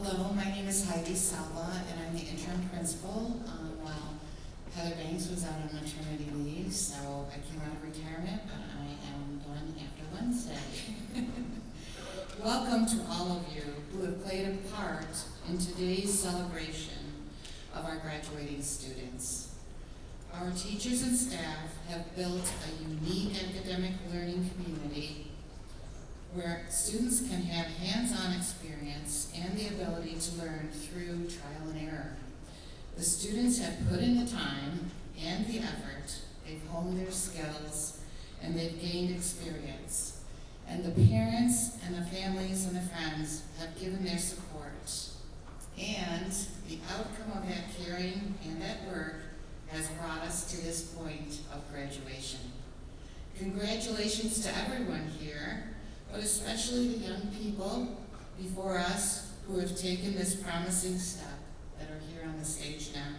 Hello, my name is Heidi Salva, and I'm the interim principal. While Heather Banks was out on maternity leave, so I came out of retirement, but I am done after Wednesday. Welcome to all of you who have played a part in today's celebration of our graduating students. Our teachers and staff have built a unique academic learning community where students can have hands-on experience and the ability to learn through trial and error. The students have put in the time and the effort, they've honed their skills, and they've gained experience. And the parents and the families and the friends have given their support. And the outcome of that caring and that work has brought us to this point of graduation. Congratulations to everyone here, but especially the young people before us who have taken this promising step that are here on the stage now.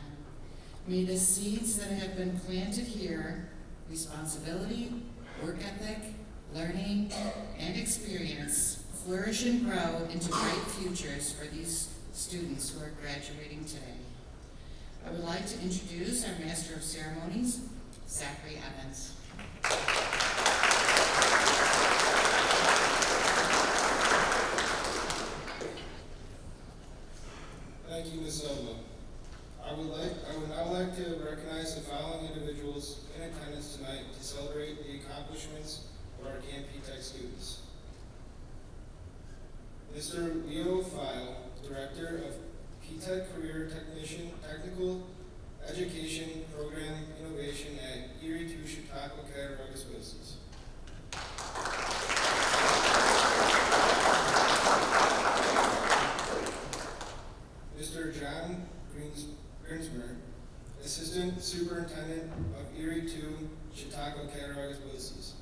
May the seeds that have been planted here, responsibility, work ethic, learning, and experience, flourish and grow into bright futures for these students who are graduating today. I would like to introduce our Master of Ceremonies, Zachary Evans. Thank you, Ms. Silva. I would now like to recognize the following individuals in attendance tonight to celebrate the accomplishments of our Camp P-Tech students. Mr. Leo File, Director of P-Tech Career Technical Education Program Innovation at Erie 2 Chautauqua Cattaraugus BOCES. Mr. John Grinsmer, Assistant Superintendent of Erie 2 Chautauqua Cattaraugus BOCES.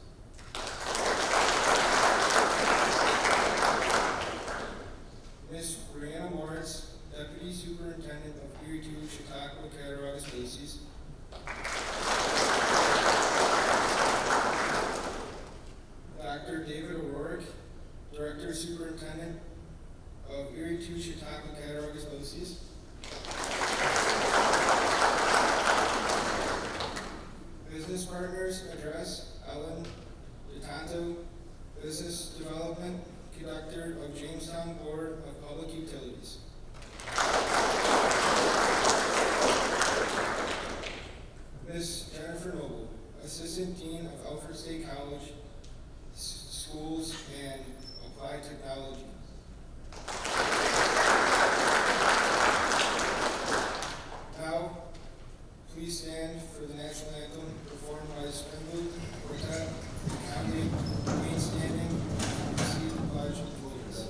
Ms. Brianna Moritz, Deputy Superintendent of Erie 2 Chautauqua Cattaraugus BOCES. Dr. David O'Rourke, Director Superintendent of Erie 2 Chautauqua Cattaraugus BOCES. Business Partners Address, Ellen DeTanto, Business Development Conductor of Jamestown Board of Public Utilities. Ms. Jennifer Noble, Assistant Dean of Alfred State College, Schools and Applied Technology. Now, please stand for the national anthem performed by Springville-Griffith County, remain standing and receive the Pledge of Allegiance.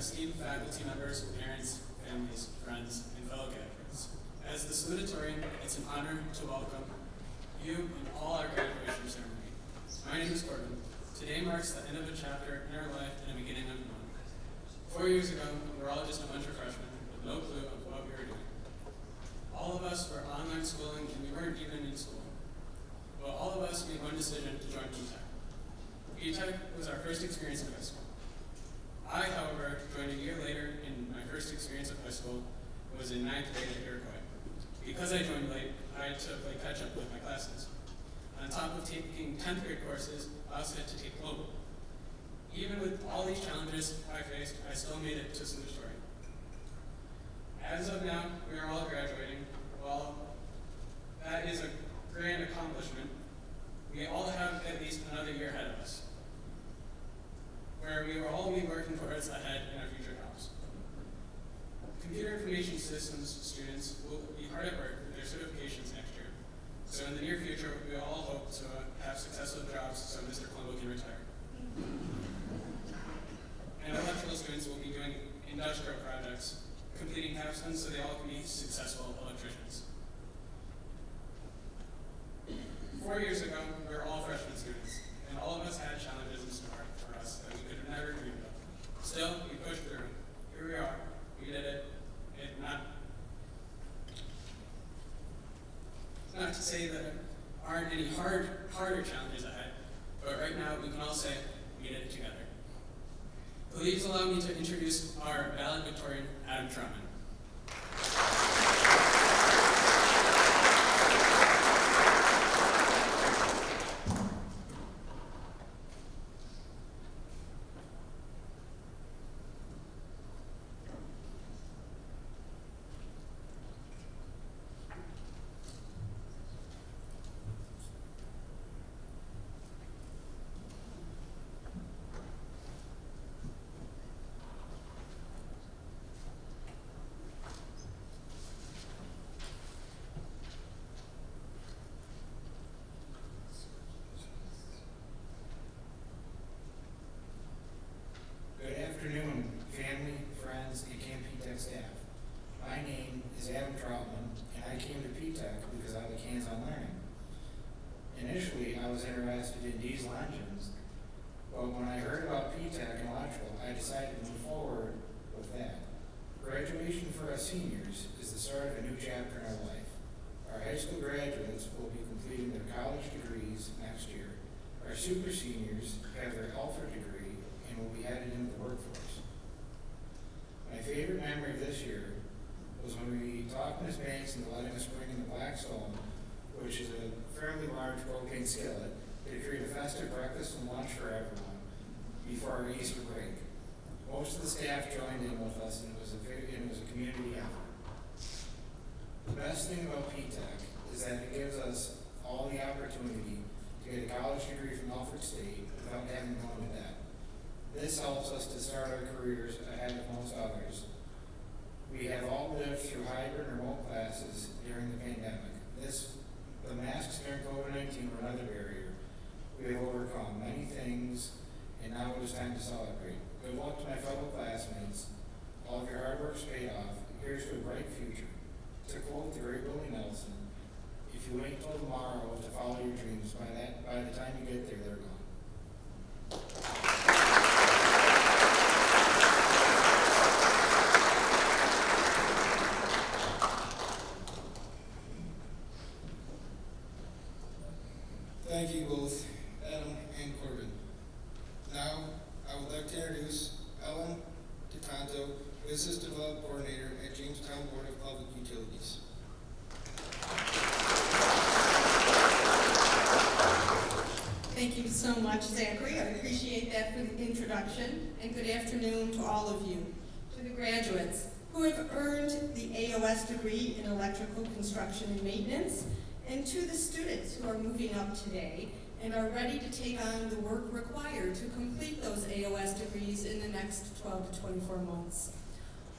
esteemed faculty members, parents, families, friends, and fellow graduates. As the salutatorian, it's an honor to welcome you in all our graduation ceremony. My name is Corbin. Today marks the end of a chapter in our life and the beginning of one. 4 years ago, we were all just a bunch of freshmen with no clue of what we were doing. All of us were online schooling and we weren't even in school. But all of us made one decision to join BTEC. BTEC was our first experience in high school. I, however, joined a year later, and my first experience of high school was in 9th grade at Iroquois. Because I joined late, I had to play catch up with my classes. On top of taking 10th grade courses, I also had to take global. Even with all these challenges I faced, I still made it to salutatorian. As of now, we are all graduating. While that is a grand accomplishment, we all have at least another year ahead of us, where we will all be working towards ahead in our future jobs. Computer information systems students will be hard at work with their certifications next year. So in the near future, we all hope to have successful jobs so Mr. Colombo can retire. And electrical students will be doing industrial projects, completing capstones so they all can be successful electricians. 4 years ago, we were all freshman students, and all of us had challenges in store for us that we could have never dreamed of. Still, we pushed through. Here we are. We did it. Not to say that there aren't any harder challenges ahead, but right now we can all say we did it together. Please allow me to introduce our valedictorian, Adam Trotman. Good afternoon, family, friends, and Camp PTEC staff. My name is Adam Troutman, and I came to PTEC because I like hands-on learning. Initially, I was interested in diesel engines, but when I heard about PTEC and electrical, I decided to move forward with that. Graduation for us seniors is the start of a new chapter in our life. Our high school graduates will be completing their college degrees next year. Our super seniors have their Alfred degree and will be headed into the workforce. My favorite memory of this year was when we talked Ms. Banks into letting us bring in the Black Stone, which is a fairly large propane skillet, to create a festive breakfast and lunch for everyone before our Easter break. Most of the staff joined in with us, and it was a community effort. The best thing about PTEC is that it gives us all the opportunity to get a college degree from Alfred State without having to go into debt. This helps us to start our careers ahead of most others. We have all lived through hybrid and remote classes during the pandemic. The masks during COVID-19 were another barrier. We have overcome many things, and now it is time to celebrate. Good luck to my fellow classmates. All of your hard work's paid off. Here's to a bright future. To quote the great Willie Nelson, if you wait till tomorrow to follow your dreams, by the time you get there, they're gone. Thank you both, Adam and Corbin. Now, I would like to introduce Ellen DeTanto, Business Development Coordinator at Jamestown Board of Public Utilities. Thank you so much, Zachary. I appreciate that for the introduction, and good afternoon to all of you. To the graduates who have earned the AOS degree in electrical construction and maintenance, and to the students who are moving up today and are ready to take on the work required to complete those AOS degrees in the next 12 to 24 months.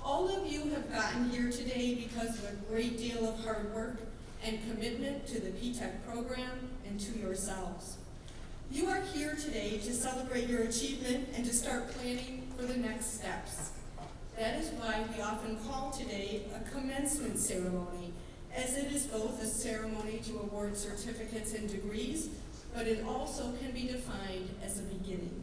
All of you have gotten here today because of a great deal of hard work and commitment to the PTEC program and to yourselves. You are here today to celebrate your achievement and to start planning for the next steps. That is why we often call today a commencement ceremony, as it is both a ceremony to award certificates and degrees, but it also can be defined as a beginning.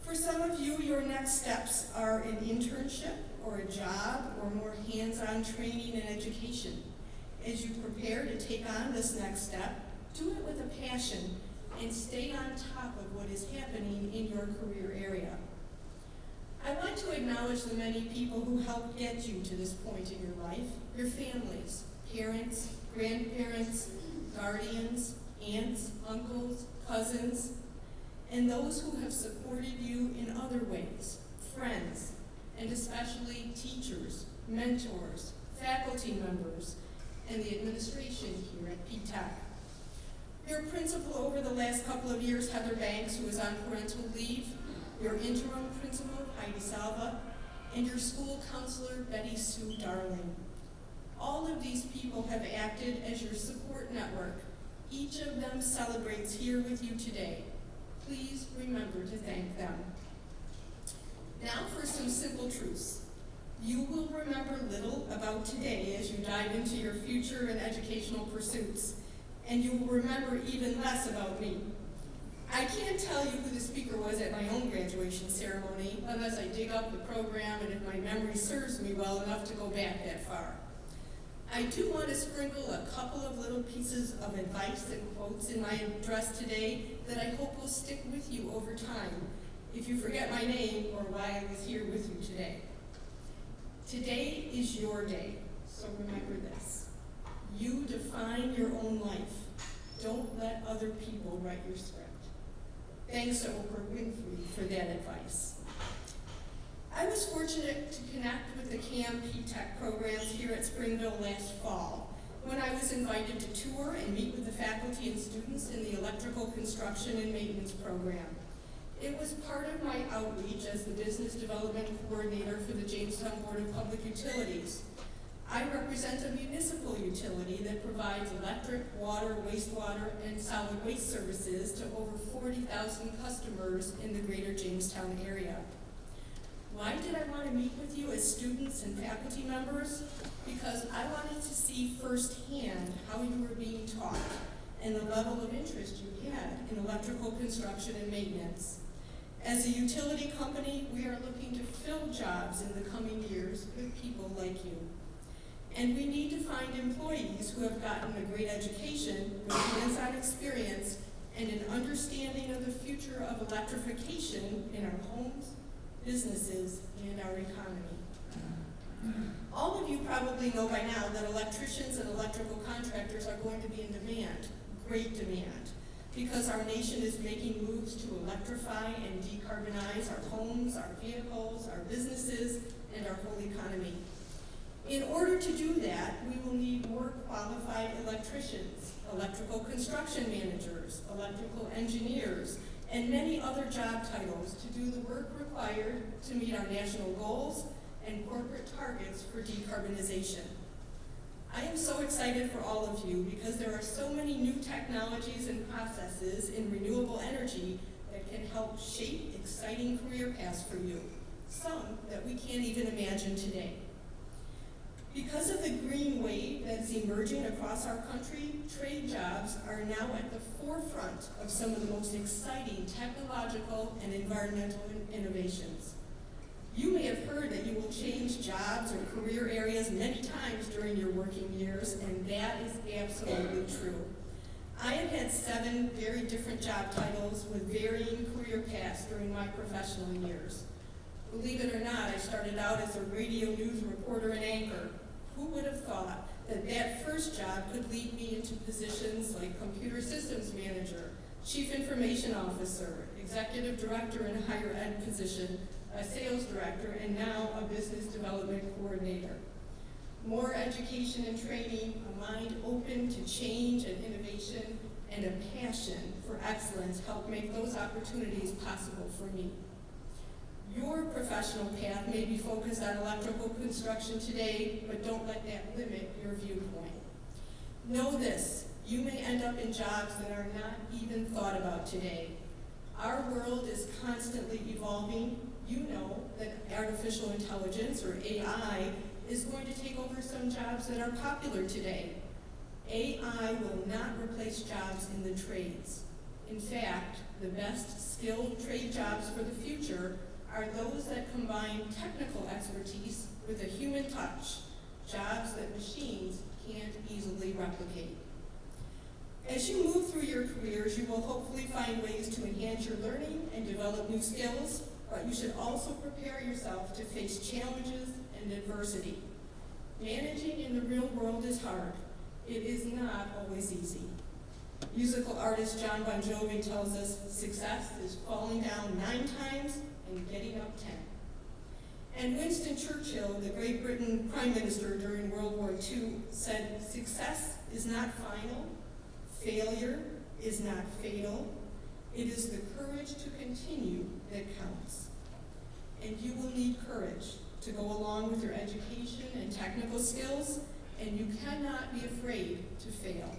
For some of you, your next steps are an internship or a job or more hands-on training and education. As you prepare to take on this next step, do it with a passion and stay on top of what is happening in your career area. I want to acknowledge the many people who helped get you to this point in your life, your families, parents, grandparents, guardians, aunts, uncles, cousins, and those who have supported you in other ways, friends, and especially teachers, mentors, faculty members, and the administration here at PTech. Your principal over the last couple of years, Heather Banks, who is on parental leave, your interim principal, Heidi Salva, and your school counselor, Betty Sue Darling. All of these people have acted as your support network. Each of them celebrates here with you today. Please remember to thank them. Now for some simple truths. You will remember little about today as you dive into your future and educational pursuits, and you will remember even less about me. I can't tell you who the speaker was at my own graduation ceremony unless I dig up the program and if my memory serves me well enough to go back that far. I do want to sprinkle a couple of little pieces of advice and quotes in my address today that I hope will stick with you over time if you forget my name or why I was here with you today. Today is your day, so remember this. You define your own life. Don't let other people write your script. Thanks to Oprah Winfrey for that advice. I was fortunate to connect with the CAM PTech programs here at Springville last fall when I was invited to tour and meet with the faculty and students in the electrical construction and maintenance program. It was part of my outreach as the business development coordinator for the Jamestown Board of Public Utilities. I represent a municipal utility that provides electric, water, wastewater, and solid waste services to over 40,000 customers in the greater Jamestown area. Why did I want to meet with you as students and faculty members? Because I wanted to see firsthand how you were being taught and the level of interest you had in electrical construction and maintenance. As a utility company, we are looking to fill jobs in the coming years with people like you. And we need to find employees who have gotten a great education with hands-on experience and an understanding of the future of electrification in our homes, businesses, and our economy. All of you probably know by now that electricians and electrical contractors are going to be in demand, great demand, because our nation is making moves to electrify and decarbonize our homes, our vehicles, our businesses, and our whole economy. In order to do that, we will need more qualified electricians, electrical construction managers, electrical engineers, and many other job titles to do the work required to meet our national goals and corporate targets for decarbonization. I am so excited for all of you because there are so many new technologies and processes in renewable energy that can help shape exciting career paths for you, some that we can't even imagine today. Because of the green wave that is emerging across our country, trade jobs are now at the forefront of some of the most exciting technological and environmental innovations. You may have heard that you will change jobs or career areas many times during your working years, and that is absolutely true. I have had 7 very different job titles with varying career paths during my professional years. Believe it or not, I started out as a radio news reporter and anchor. Who would have thought that that first job could lead me into positions like computer systems manager, chief information officer, executive director in a higher ed position, a sales director, and now a business development coordinator. More education and training, a mind open to change and innovation, and a passion for excellence help make those opportunities possible for me. Your professional path may be focused on electrical construction today, but don't let that limit your viewpoint. Know this, you may end up in jobs that are not even thought about today. Our world is constantly evolving, you know that artificial intelligence, or AI, is going to take over some jobs that are popular today. AI will not replace jobs in the trades. In fact, the best skilled trade jobs for the future are those that combine technical expertise with a human touch, jobs that machines can't easily replicate. As you move through your careers, you will hopefully find ways to enhance your learning and develop new skills, but you should also prepare yourself to face challenges and adversity. Managing in the real world is hard. It is not always easy. Musical artist John Bon Jovi tells us success is falling down 9 times and getting up 10. And Winston Churchill, the Great Britain Prime Minister during World War II, said, "Success is not final, failure is not fatal, it is the courage to continue that counts." And you will need courage to go along with your education and technical skills, and you cannot be afraid to fail.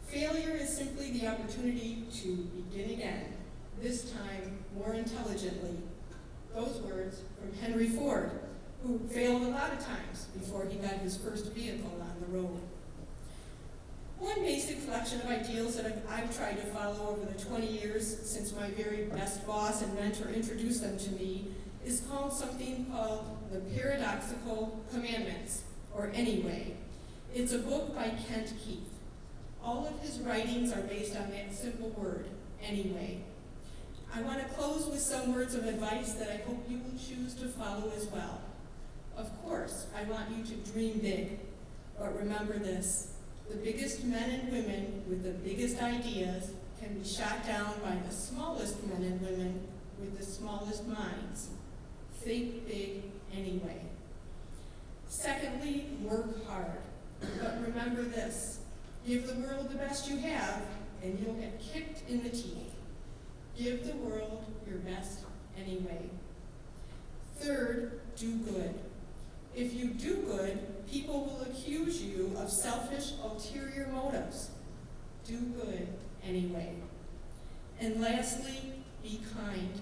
Failure is simply the opportunity to begin again, this time more intelligently. Those words from Henry Ford, who failed a lot of times before he got his first vehicle on the road. One basic collection of ideals that I've tried to follow over the 20 years since my very best boss and mentor introduced them to me is called something called The Paradoxical Commandments, or Anyway. It's a book by Kent Keith. All of his writings are based on that simple word, anyway. I want to close with some words of advice that I hope you will choose to follow as well. Of course, I want you to dream big, but remember this: the biggest men and women with the biggest ideas can be shot down by the smallest men and women with the smallest minds. Think big anyway. Secondly, work hard, but remember this: give the world the best you have, and you'll get kicked in the teeth. Give the world your best anyway. Third, do good. If you do good, people will accuse you of selfish, ulterior motives. Do good anyway. And lastly, be kind.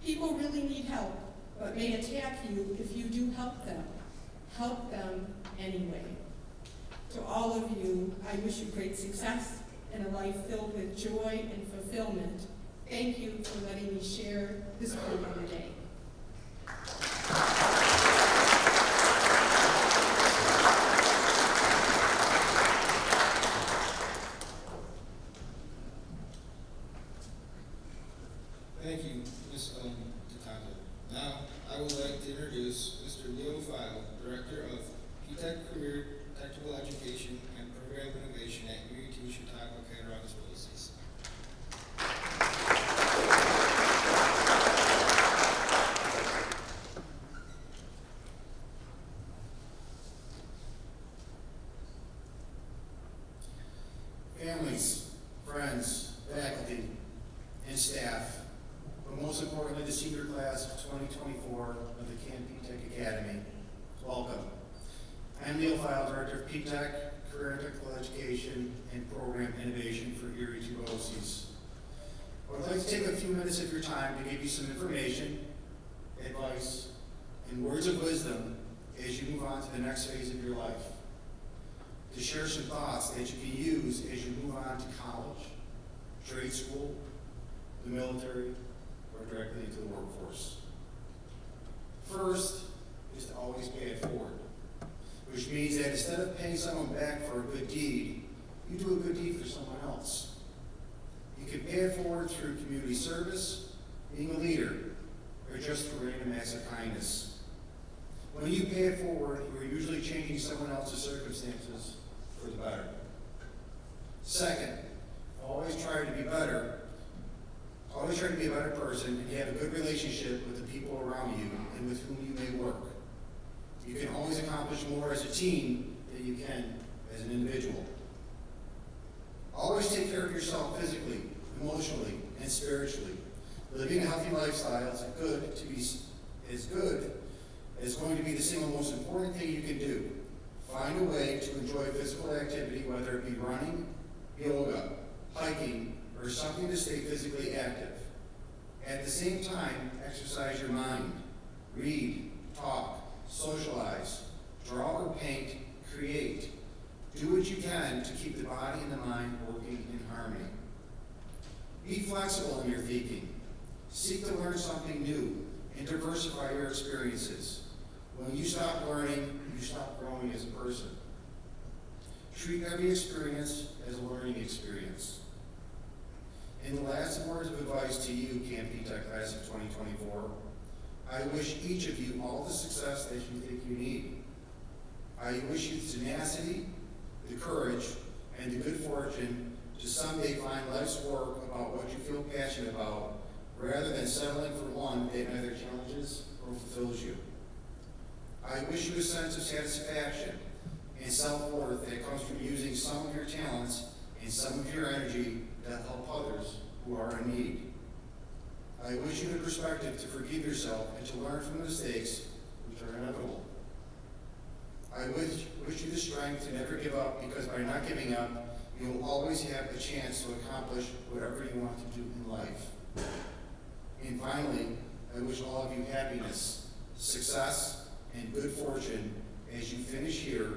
People really need help, but may attack you if you do help them. Help them anyway. To all of you, I wish you great success and a life filled with joy and fulfillment. Thank you for letting me share this program today. Thank you, Ms. DeTanto. Now, I would like to introduce Mr. Leo File, Director of P-Tech Career Technical Education and Program Innovation at UT Chicago Cattaraugus BOCES. Families, friends, faculty, and staff, but most importantly, the senior class of 2024 of the P-Tech Academy, welcome. I'm Neil File, Director of P-Tech, Career and Technical Education, and Program Innovation for Erie 2 BOCES. I would like to take a few minutes of your time to give you some information, advice, and words of wisdom as you move on to the next phase of your life. To share some thoughts that you can use as you move on to college, trade school, the military, or directly into the workforce. First is to always pay it forward, which means that instead of paying someone back for a good deed, you do a good deed for someone else. You can pay it forward through community service, being a leader, or just for random acts of kindness. When you pay it forward, you are usually changing someone else's circumstances for the better. Second, always try to be better. Always try to be a better person and have a good relationship with the people around you and with whom you may work. You can always accomplish more as a team than you can as an individual. Always take care of yourself physically, emotionally, and spiritually. Living a healthy lifestyle is going to be the single most important thing you can do. Find a way to enjoy physical activity, whether it be running, yoga, hiking, or something to stay physically active. At the same time, exercise your mind. Read, talk, socialize, draw or paint, create. Do what you can to keep the body and the mind working in harmony. Be flexible in your thinking. Seek to learn something new and diversify your experiences. When you stop learning, you stop growing as a person. Treat every experience as a learning experience. In the last words of advice to you, Camp Tech Class of 2024, I wish each of you all the success that you think you need. I wish you the tenacity, the courage, and the good fortune to someday find life's work about what you feel passionate about, rather than settling for one that neither challenges or fulfills you. I wish you a sense of satisfaction and self-worth that comes from using some of your talents and some of your energy to help others who are in need. I wish you the perspective to forgive yourself and to learn from the mistakes which are inevitable. I wish you the strength to never give up, because by not giving up, you will always have a chance to accomplish whatever you want to do in life. And finally, I wish all of you happiness, success, and good fortune as you finish here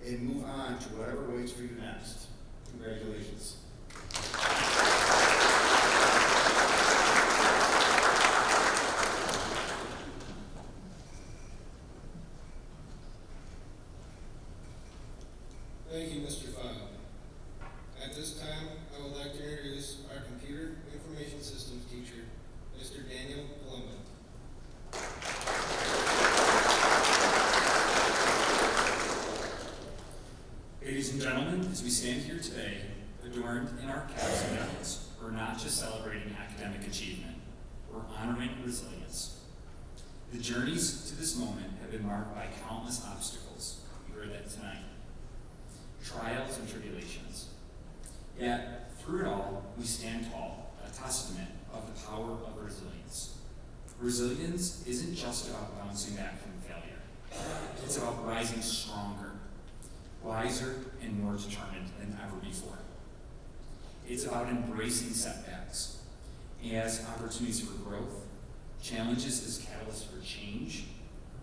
and move on to whatever waits for you next. Congratulations. Thank you, Mr. File. At this time, I would like to introduce our Computer Information Systems teacher, Mr. Daniel Blumman. Ladies and gentlemen, as we stand here today, adorned in our caps and gowns, we're not just celebrating academic achievement, we're honoring resilience. The journeys to this moment have been marked by countless obstacles. You heard that tonight. Trials and tribulations. Yet, through it all, we stand tall, a testament of the power of resilience. Resilience isn't just about bouncing back from failure. It's about rising stronger, wiser, and more determined than ever before. It's about embracing setbacks as opportunities for growth, challenges as catalysts for change,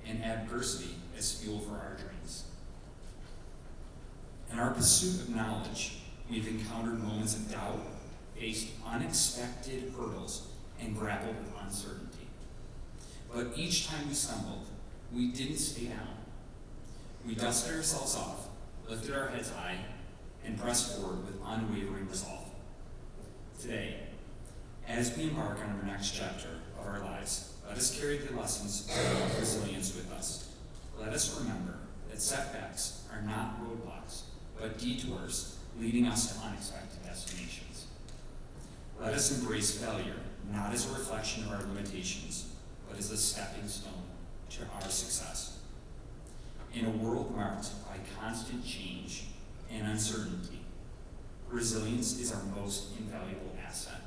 and adversity as fuel for our dreams. In our pursuit of knowledge, we've encountered moments of doubt, faced unexpected hurdles, and grappled with uncertainty. But each time we stumbled, we didn't stay down. We dusted ourselves off, lifted our heads high, and pressed forward with unwavering resolve. Today, as we embark on our next chapter of our lives, let us carry the lessons of resilience with us. Let us remember that setbacks are not roadblocks, but detours leading us to unexpected destinations. Let us embrace failure, not as a reflection of our limitations, but as a stepping stone to our success. In a world marked by constant change and uncertainty, resilience is our most invaluable asset.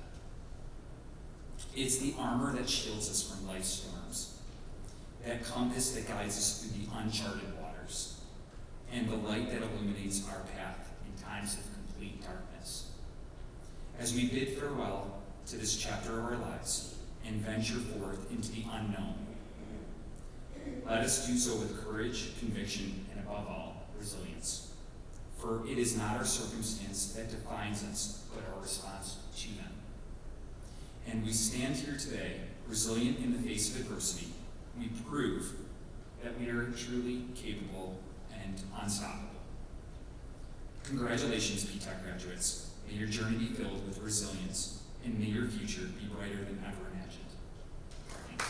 It's the armor that shields us from life's storms, that compass that guides us through the uncharted waters, and the light that illuminates our path in times of complete darkness. As we bid farewell to this chapter of our lives and venture forth into the unknown, let us do so with courage, conviction, and above all, resilience. For it is not our circumstance that defines us, but our response to them. And we stand here today, resilient in the face of adversity. We prove that we are truly capable and unstoppable. Congratulations, P-Tech graduates. May your journey be filled with resilience, and may your future be brighter than ever imagined. Thanks.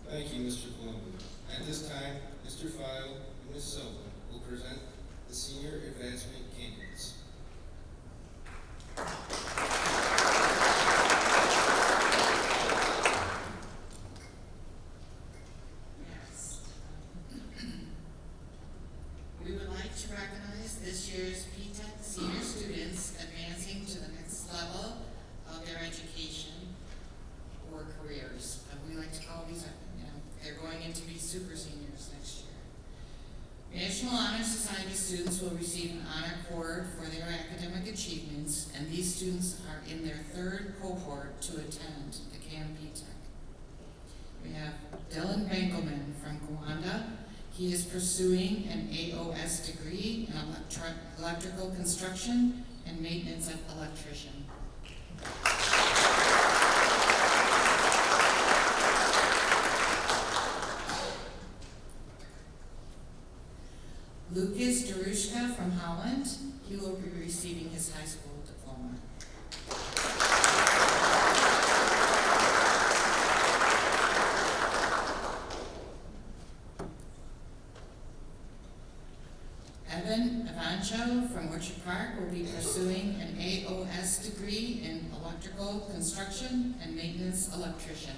Thank you, Mr. Blumman. At this time, Mr. File and Ms. Sullivan will present the senior advancement candidates. Yes. We would like to recognize this year's P-Tech senior students advancing to the next level of their education or careers. We like to call these, they're going in to be super seniors next year. National National Honor Society students will receive an honor cord for their academic achievements, and these students are in their third cohort to attend the CAMP-TEC. We have Dylan Bankelman from Gowanda. He is pursuing an AOS degree in electrical construction and maintenance of electrician. Lucas Darushka from Holland. He will be receiving his high school diploma. Evan Avancho from Orchard Park will be pursuing an AOS degree in electrical construction and maintenance electrician.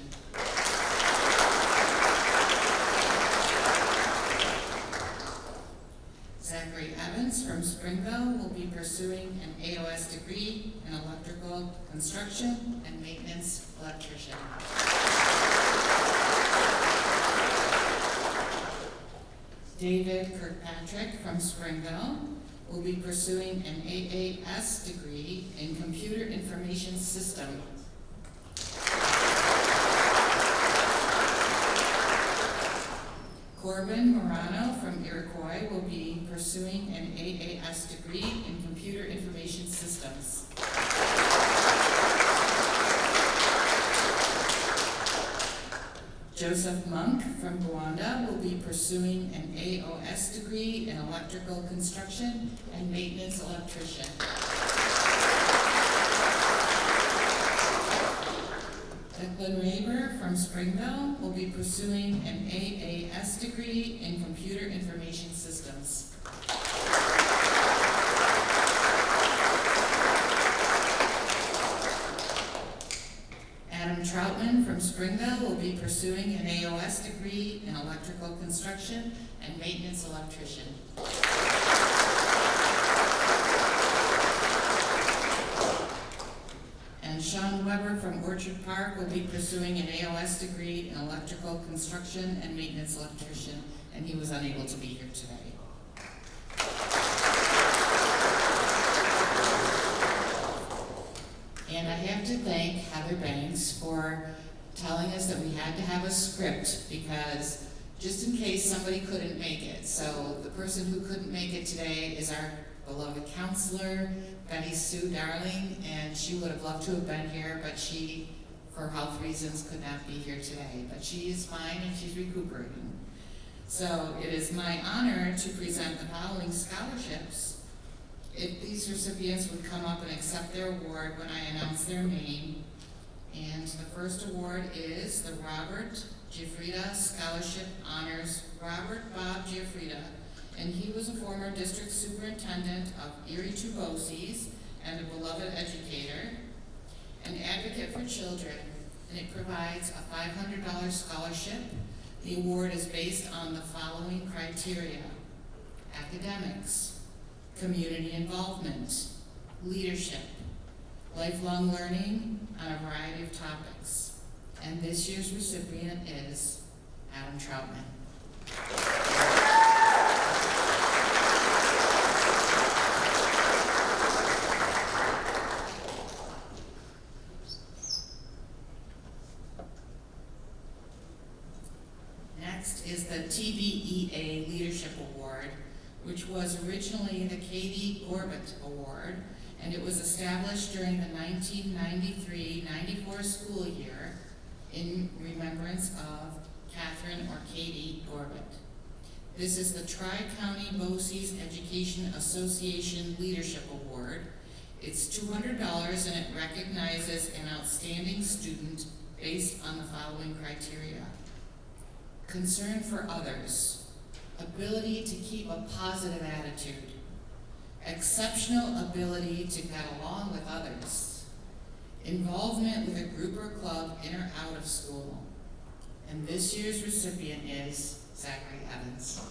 Zachary Evans from Springville will be pursuing an AOS degree in electrical construction and maintenance electrician. David Kirkpatrick from Springville will be pursuing an AAS degree in computer information system. Corbin Morano from Iroquois will be pursuing an AAS degree in computer information systems. Joseph Monk from Gowanda will be pursuing an AOS degree in electrical construction and maintenance electrician. Declan Raber from Springville will be pursuing an AAS degree in computer information systems. Adam Troutman from Springville will be pursuing an AOS degree in electrical construction and maintenance electrician. And Sean Weber from Orchard Park will be pursuing an AOS degree in electrical construction and maintenance electrician, and he was unable to be here today. And I have to thank Heather Banks for telling us that we had to have a script, because just in case somebody couldn't make it. So the person who couldn't make it today is our beloved counselor, Betty Sue Darling, and she would have loved to have been here, but she, for health reasons, could not be here today. But she is fine and she's recuperating. So it is my honor to present the following scholarships. If these recipients would come up and accept their award when I announce their name. And the first award is the Robert Giuffrida Scholarship Honors Robert Bob Giuffrida, and he was a former district superintendent of Erie to BOCES and a beloved educator, an advocate for children, and it provides a $500 scholarship. The award is based on the following criteria: academics, community involvement, leadership, lifelong learning on a variety of topics. And this year's recipient is Adam Troutman. Next is the TBEA Leadership Award, which was originally the Katie Gorbett Award, and it was established during the 1993-94 school year in remembrance of Catherine or Katie Gorbett. This is the Tri-County BOCES Education Association Leadership Award. It's $200 and it recognizes an outstanding student based on the following criteria: concern for others, ability to keep a positive attitude, exceptional ability to get along with others, involvement with a group or club in or out of school. And this year's recipient is Zachary Evans.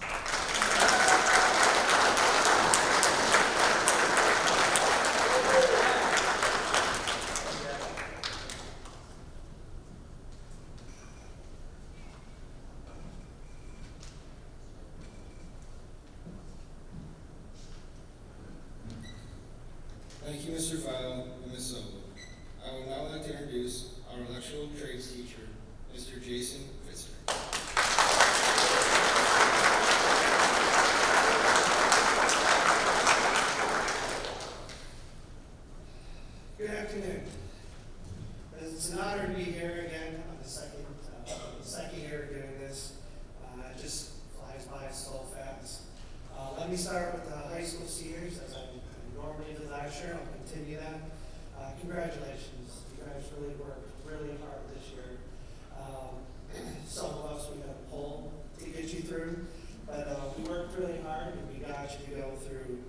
file with Ms. Silva. I would now like to introduce our electrical trades teacher, Mr. Jason Pfister. Good afternoon. It's an honor to be here again on the second year of doing this. It just flies by so fast. Let me start with the high school seniors, as I normally do last year. I'll continue that. Congratulations. You guys really worked really hard this year. Some of us, we had a pull to get you through, but we worked really hard and we got you to go through.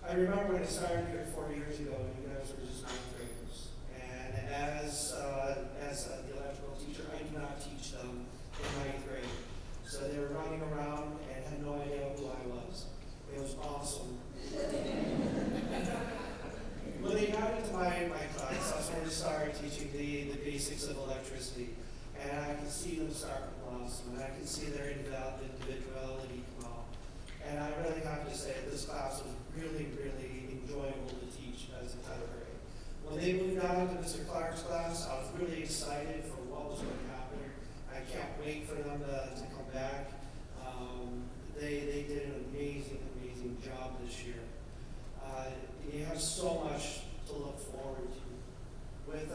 I remember when I started here 4 years ago, you guys were just ninth graders. And as the electrical teacher, I do not teach them in ninth grade. So they were running around and had no idea who I was. It was awesome. When they got into my class, I was when I started teaching the basics of electricity. And I could see them start to blossom, and I could see their individuality come out. And I really have to say, this class was really, really enjoyable to teach as a 10th grade. When they moved on to Mr. Clark's class, I was really excited for what was going to happen. I can't wait for them to come back. They did an amazing job this year. You have so much to look forward to. With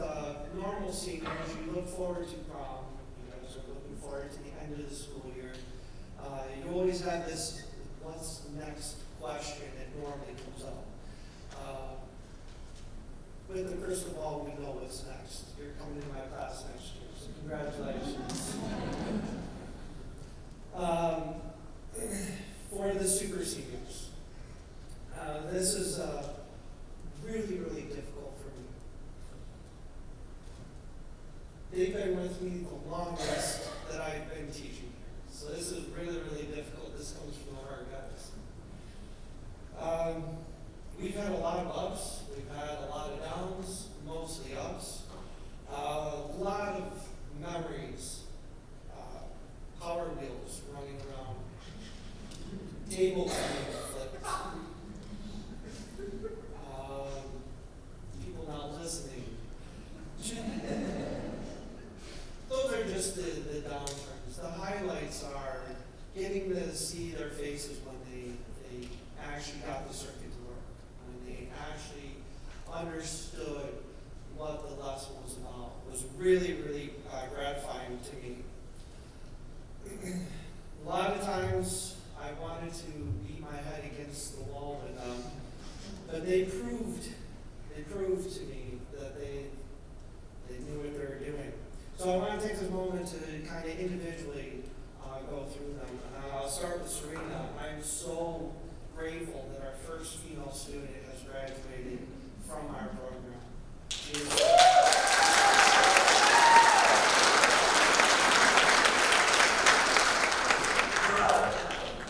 normal seniors, you look forward to prom. You guys are looking forward to the end of the school year. You always have this, what's the next question that normally comes up. With the crystal ball, we know what's next. You're coming into my class next year, so congratulations. For the super seniors, this is really, really difficult for me. They've been with me the longest that I've been teaching here. So this is really, really difficult. This comes from the heart, guys. We've had a lot of ups. We've had a lot of downs, mostly ups. A lot of memories. Power wheels running around. Tables being flipped. People not listening. Those are just the downturns. The highlights are getting to see their faces when they actually got the circuit to work, when they actually understood what the lesson was about. It was really, really gratifying to me. A lot of times I wanted to beat my head against the wall with them, but they proved to me that they knew what they were doing. So I want to take this moment to kind of individually go through them. I'll start with Serena. I'm so grateful that our first female student has graduated from our program.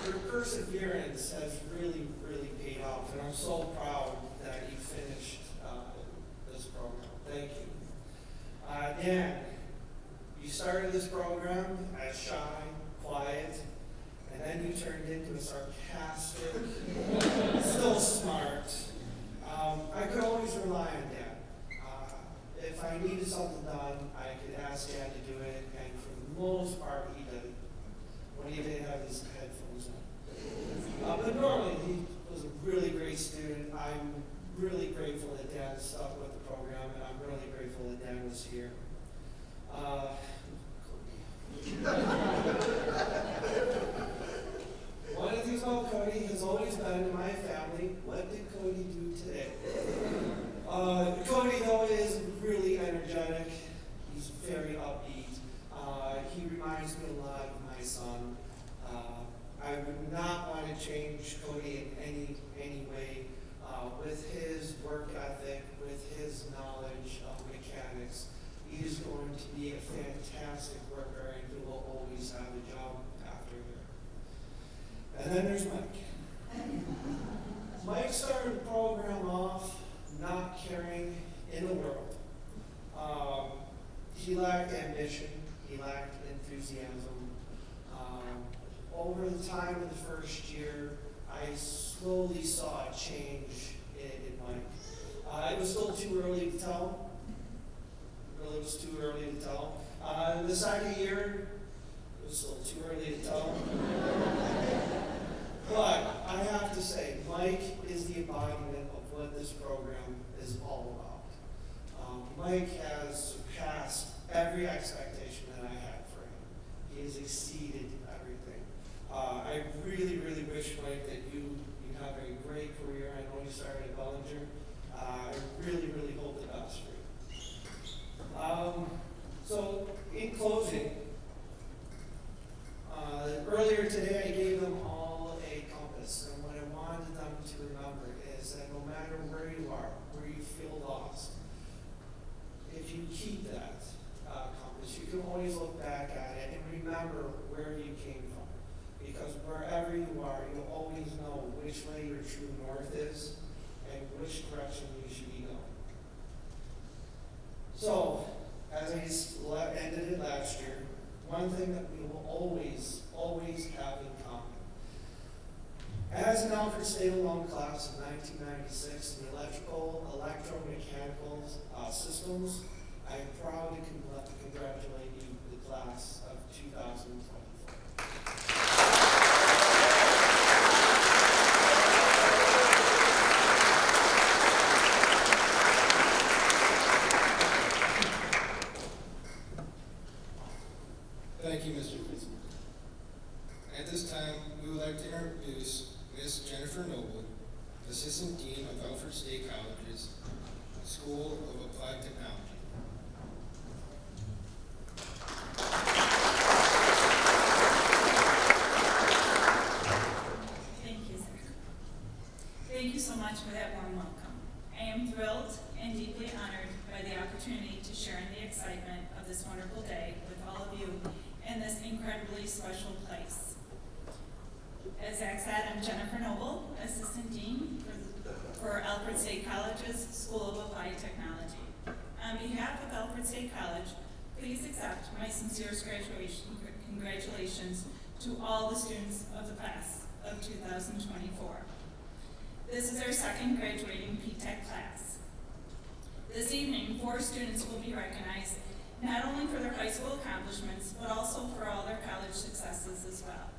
Your perseverance has really, really paid off, and I'm so proud that you finished this program. Thank you. Dan, you started this program as shy, quiet, and then you turned into a sarcastic, still smart. I could always rely on Dad. If I needed something done, I could ask Dad to do it, and for the most part, he did it when he didn't have his headphones on. But normally, he was a really great student. I'm really grateful that Dad stuck with the program, and I'm really grateful that Dad was here. One of the things about Cody has always been in my family, what did Cody do today? Cody, though, is really energetic. He's very upbeat. He reminds me a lot of my son. I would not want to change Cody in any way. With his work ethic, with his knowledge of mechanics, he is going to be a fantastic worker, and he will always have a job after here. And then there's Mike. Mike started the program off not caring in the world. He lacked ambition. He lacked enthusiasm. Over the time of the first year, I slowly saw a change in Mike. It was still too early to tell. It really was too early to tell. The second year, it was still too early to tell. But I have to say, Mike is the embodiment of what this program is all about. Mike has surpassed every expectation that I had for him. He has exceeded everything. I really, really wish, Mike, that you have a great career. I know you started at Bellinger. I really, really hope the best for you. So, in closing, earlier today I gave them all a compass, and what I wanted them to remember is that no matter where you are, where you feel lost, if you keep that compass, you can always look back at it and remember where you came from. Because wherever you are, you'll always know which way your true north is and which direction you should be going. So, as I ended it last year, one thing that we will always, always have in common. As an Alfred State alum class of 1996 in electromechanical systems, I am proud to congratulate you, the class of 2024. Thank you, Mr. Principal. At this time, we would like to introduce Ms. Jennifer Noble, Assistant Dean of Alfred State College's School of Applied Technology. Thank you, sir. Thank you so much for that warm welcome. I am thrilled and deeply honored by the opportunity to share in the excitement of this wonderful day with all of you in this incredibly special place. As Zach said, I'm Jennifer Noble, Assistant Dean for Alfred State College's School of Applied Technology. On behalf of Alfred State College, please accept my sincerest congratulations to all the students of the class of 2024. This is our second graduating P-Tech class. This evening, 4 students will be recognized not only for their high school accomplishments, but also for all their college successes as well.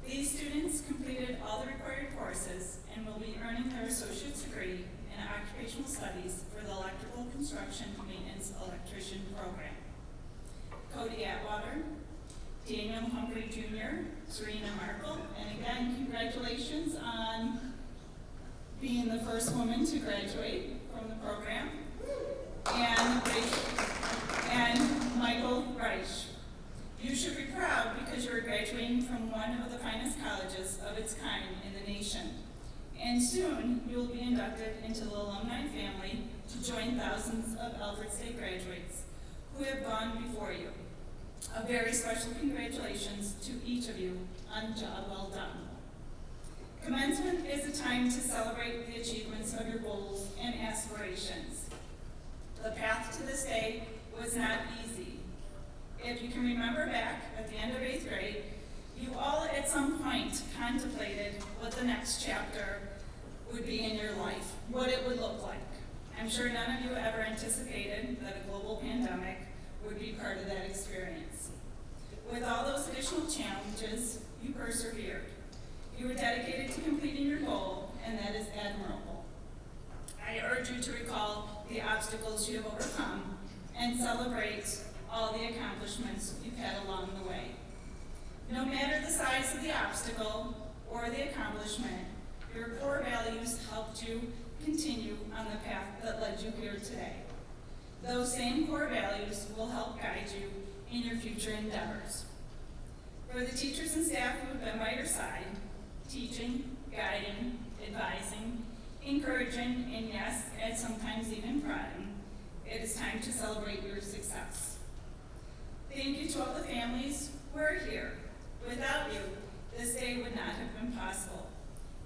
These students completed all the required courses and will be earning their associate's degree in occupational studies for the Electrical Construction Maintenance Electrician program. Cody Atwater, Daniel Humphrey Jr., Serena Markle, and again, congratulations on being the first woman to graduate from the program, and Michael Reich. You should be proud because you are graduating from one of the finest colleges of its kind in the nation. And soon, you will be inducted into the alumni family to join thousands of Alfred State graduates who have gone before you. A very special congratulations to each of you on a job well done. Commencement is a time to celebrate the achievements of your goals and aspirations. The path to this day was not easy. If you can remember back at the end of 8th grade, you all at some point contemplated what the next chapter would be in your life, what it would look like. I'm sure none of you ever anticipated that a global pandemic would be part of that experience. With all those additional challenges, you persevered. You were dedicated to completing your goal, and that is admirable. I urge you to recall the obstacles you have overcome and celebrate all the accomplishments you've had along the way. No matter the size of the obstacle or the accomplishment, your core values helped you continue on the path that led you here today. Those same core values will help guide you in your future endeavors. For the teachers and staff who have been by your side, teaching, guiding, advising, encouraging, and yes, and sometimes even prodding, it is time to celebrate your success. Thank you to all the families who are here. Without you, this day would not have been possible.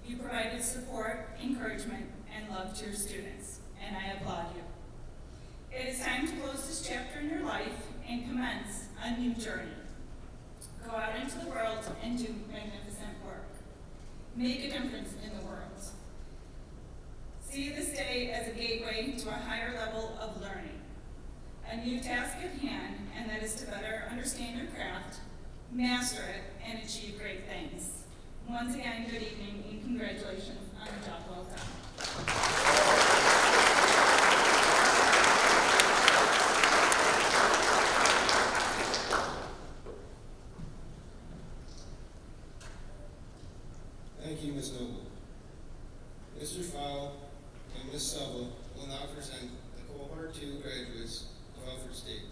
You provided support, encouragement, and love to your students, and I applaud you. It is time to close this chapter in your life and commence a new journey. Go out into the world and do magnificent work. Make a difference in the world. See this day day as a gateway to a higher level of learning. A new task at hand, and that is to better understand your craft, master it, and achieve great things. Once again, good evening and congratulations on a job well done. Thank you, Ms. Noble. Mr. Fowle and Ms. Sella will now present the Cohort 2 graduates of Alfred State.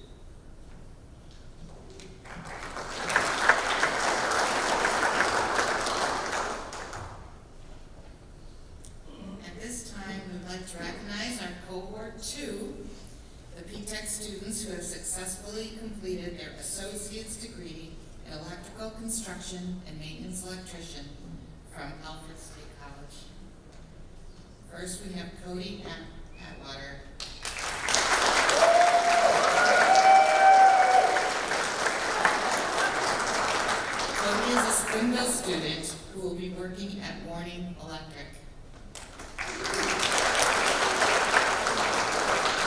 At this time, we'd like to recognize our Cohort 2, the P-TECH students who have successfully completed their associate's degree in electrical construction and maintenance electrician from Alfred State College. First, we have Cody Atwater. Cody is a Springville student who will be working at Warning Electric.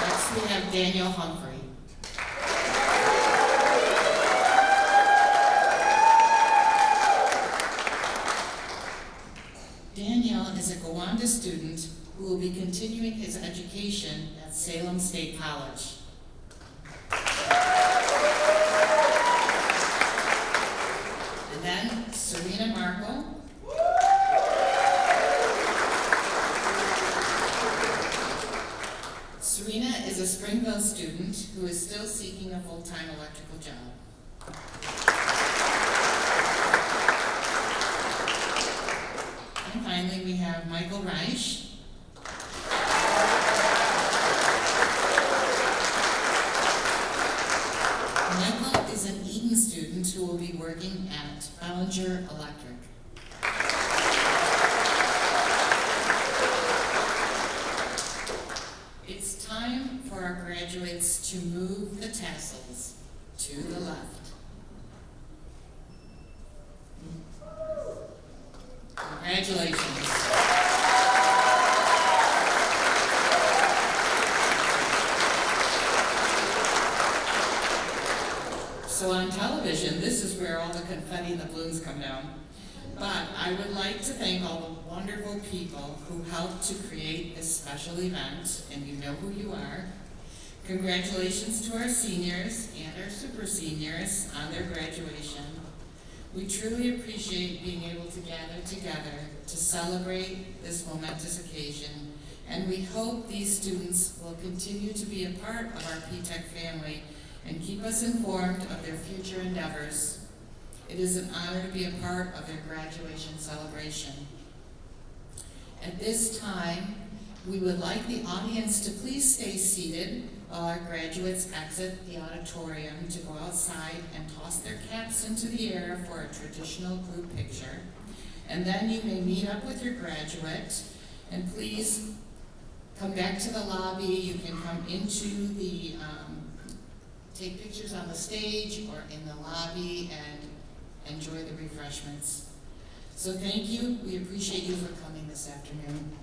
Next, we have Daniel Humphrey. Daniel is a Gowanda student who will be continuing his education at Salem State College. And then Serena Markle. Serena is a Springville student who is still seeking a full-time electrical job. And finally, we have Michael Reich. Michael is an Eden student who will be working at Ballinger Electric. It's time for our graduates to move the tassels to the left. Congratulations. So on television, this is where all the confetti and the balloons come down. But I would like to thank all the wonderful people who helped to create this special event, and you know who you are. Congratulations to our seniors and our super seniors on their graduation. We truly appreciate being able to gather together to celebrate this momentous occasion, and we hope these students will continue to be a part of our P-TECH family and keep us informed of their future endeavors. It is an honor to be a part of their graduation celebration. At this time, we would like the audience to please stay seated while our graduates exit the auditorium to go outside and toss their caps into the air for a traditional group picture. And then you may meet up with your graduate, and please come back to the lobby. You can come into the, take pictures on the stage or in the lobby and enjoy the refreshments. So thank you. We appreciate you for coming this afternoon.